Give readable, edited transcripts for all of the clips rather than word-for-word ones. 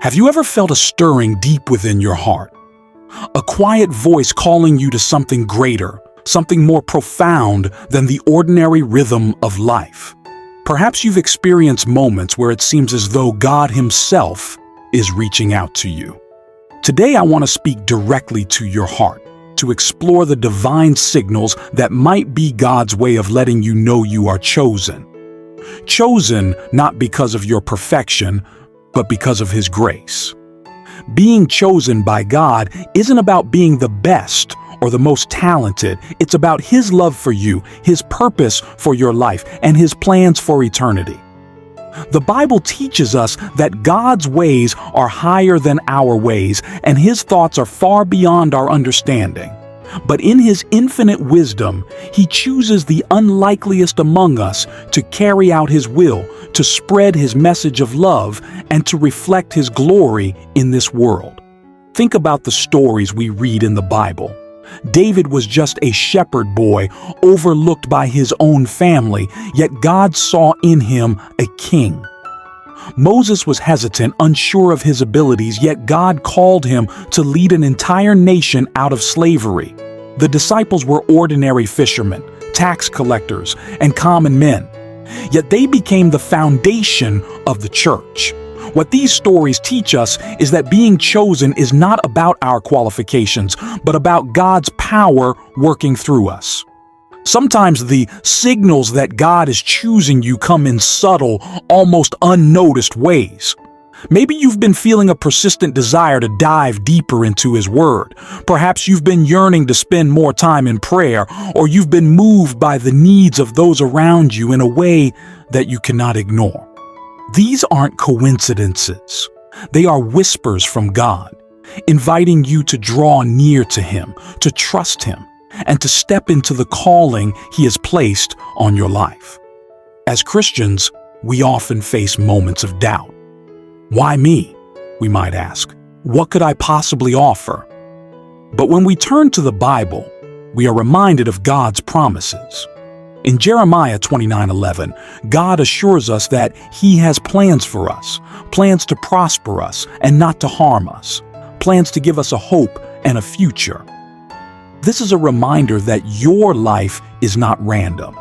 Have you ever felt a stirring deep within your heart? A quiet voice calling you to something greater, something more profound than the ordinary rhythm of life. Perhaps you've experienced moments where it seems as though God Himself is reaching out to you. Today I want to speak directly to your heart, to explore the divine signals that might be God's way of letting you know you are chosen. Chosen not because of your perfection, but because of His grace. Being chosen by God isn't about being the best or the most talented. It's about His love for you, His purpose for your life, and His plans for eternity. The Bible teaches us that God's ways are higher than our ways, and His thoughts are far beyond our understanding. But in His infinite wisdom, He chooses the unlikeliest among us to carry out His will, to spread His message of love, and to reflect His glory in this world. Think about the stories we read in the Bible. David was just a shepherd boy, overlooked by his own family, yet God saw in him a king. Moses was hesitant, unsure of his abilities, yet God called him to lead an entire nation out of slavery. The disciples were ordinary fishermen, tax collectors, and common men. Yet they became the foundation of the church. What these stories teach us is that being chosen is not about our qualifications, but about God's power working through us. Sometimes the signals that God is choosing you come in subtle, almost unnoticed ways. Maybe you've been feeling a persistent desire to dive deeper into His Word. Perhaps you've been yearning to spend more time in prayer, or you've been moved by the needs of those around you in a way that you cannot ignore. These aren't coincidences. They are whispers from God, inviting you to draw near to Him, to trust Him, and to step into the calling He has placed on your life. As Christians, we often face moments of doubt. Why me? We might ask. What could I possibly offer? But when we turn to the Bible, we are reminded of God's promises. In Jeremiah 29:11, God assures us that He has plans for us, plans to prosper us and not to harm us, plans to give us a hope and a future. This is a reminder that your life is not random.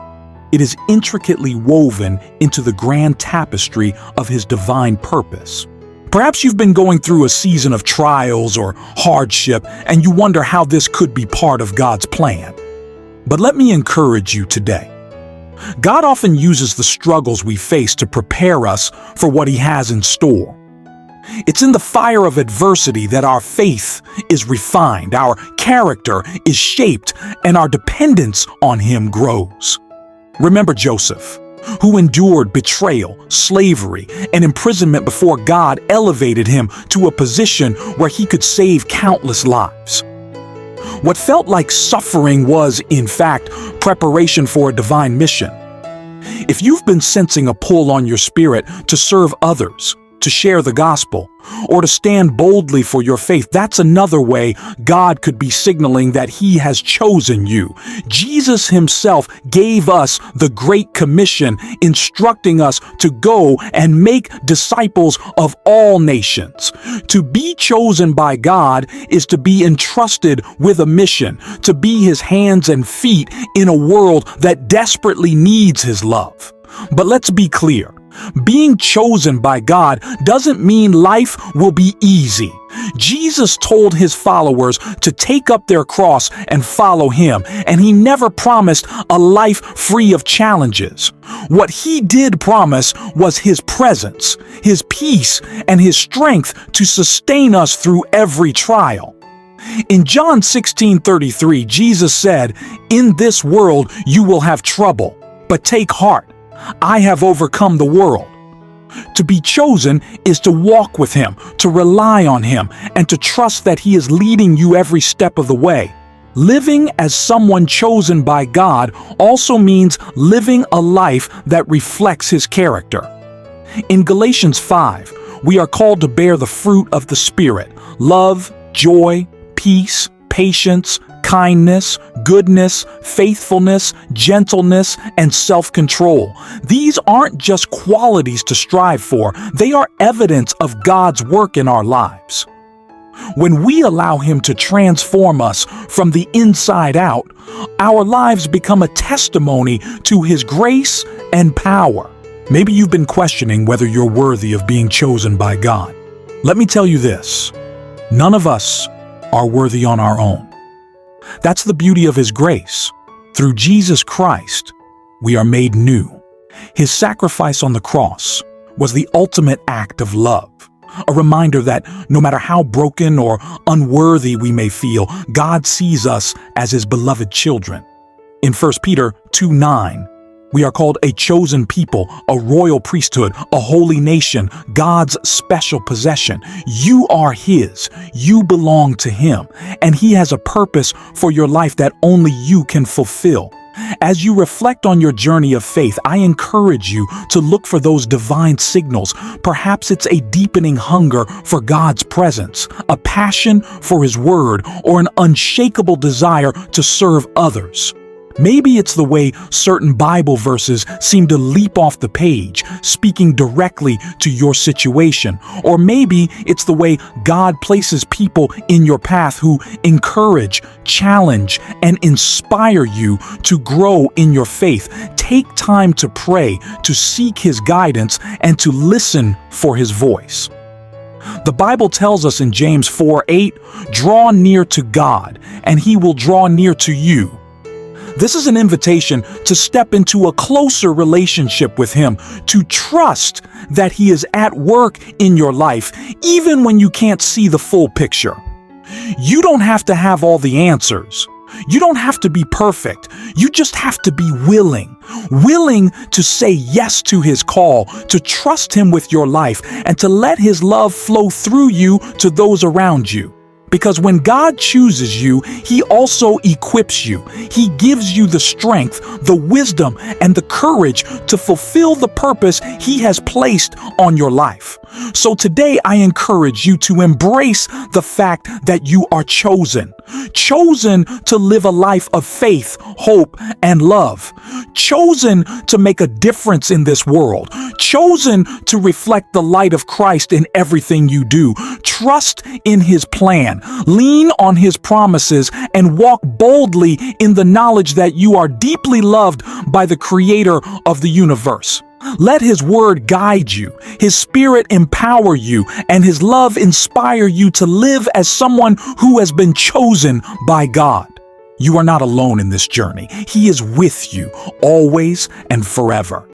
It is intricately woven into the grand tapestry of His divine purpose. Perhaps you've been going through a season of trials or hardship, and you wonder how this could be part of God's plan. But let me encourage you today. God often uses the struggles we face to prepare us for what He has in store. It's in the fire of adversity that our faith is refined, our character is shaped, and our dependence on Him grows. Remember Joseph, who endured betrayal, slavery, and imprisonment before God elevated him to a position where he could save countless lives. What felt like suffering was, in fact, preparation for a divine mission. If you've been sensing a pull on your spirit to serve others, to share the gospel, or to stand boldly for your faith, that's another way God could be signaling that He has chosen you. Jesus Himself gave us the Great Commission, instructing us to go and make disciples of all nations. To be chosen by God is to be entrusted with a mission, to be His hands and feet in a world that desperately needs His love. But let's be clear. Being chosen by God doesn't mean life will be easy. Jesus told His followers to take up their cross and follow Him, and He never promised a life free of challenges. What He did promise was His presence, His peace, and His strength to sustain us through every trial. In John 16:33, Jesus said, "In this world you will have trouble, but take heart. I have overcome the world." To be chosen is to walk with Him, to rely on Him, and to trust that He is leading you every step of the way. Living as someone chosen by God also means living a life that reflects His character. In Galatians 5, we are called to bear the fruit of the Spirit: love, joy, peace, patience, kindness, goodness, faithfulness, gentleness, and self-control. These aren't just qualities to strive for, they are evidence of God's work in our lives. When we allow Him to transform us from the inside out, our lives become a testimony to His grace and power. Maybe you've been questioning whether you're worthy of being chosen by God. Let me tell you this: none of us are worthy on our own. That's the beauty of His grace. Through Jesus Christ, we are made new. His sacrifice on the cross was the ultimate act of love, a reminder that no matter how broken or unworthy we may feel, God sees us as His beloved children. In 1 Peter 2:9, we are called a chosen people, a royal priesthood, a holy nation, God's special possession. You are His. You belong to Him, and He has a purpose for your life that only you can fulfill. As you reflect on your journey of faith, I encourage you to look for those divine signals. Perhaps it's a deepening hunger for God's presence, a passion for His word, or an unshakable desire to serve others. Maybe it's the way certain Bible verses seem to leap off the page, speaking directly to your situation. Or maybe it's the way God places people in your path who encourage, challenge, and inspire you to grow in your faith. Take time to pray, to seek His guidance, and to listen for His voice. The Bible tells us in James 4:8, "Draw near to God, and He will draw near to you." This is an invitation to step into a closer relationship with Him, to trust that He is at work in your life, even when you can't see the full picture. You don't have to have all the answers. You don't have to be perfect. You just have to be willing to say yes to His call, to trust Him with your life, and to let His love flow through you to those around you. Because when God chooses you, He also equips you. He gives you the strength, the wisdom, and the courage to fulfill the purpose He has placed on your life. So today I encourage you to embrace the fact that you are chosen. Chosen to live a life of faith, hope, and love. Chosen to make a difference in this world. Chosen to reflect the light of Christ in everything you do. Trust in His plan. Lean on His promises and walk boldly in the knowledge that you are deeply loved by the Creator of the universe. Let His word guide you, His Spirit empower you, and His love inspire you to live as someone who has been chosen by God. You are not alone in this journey. He is with you always and forever.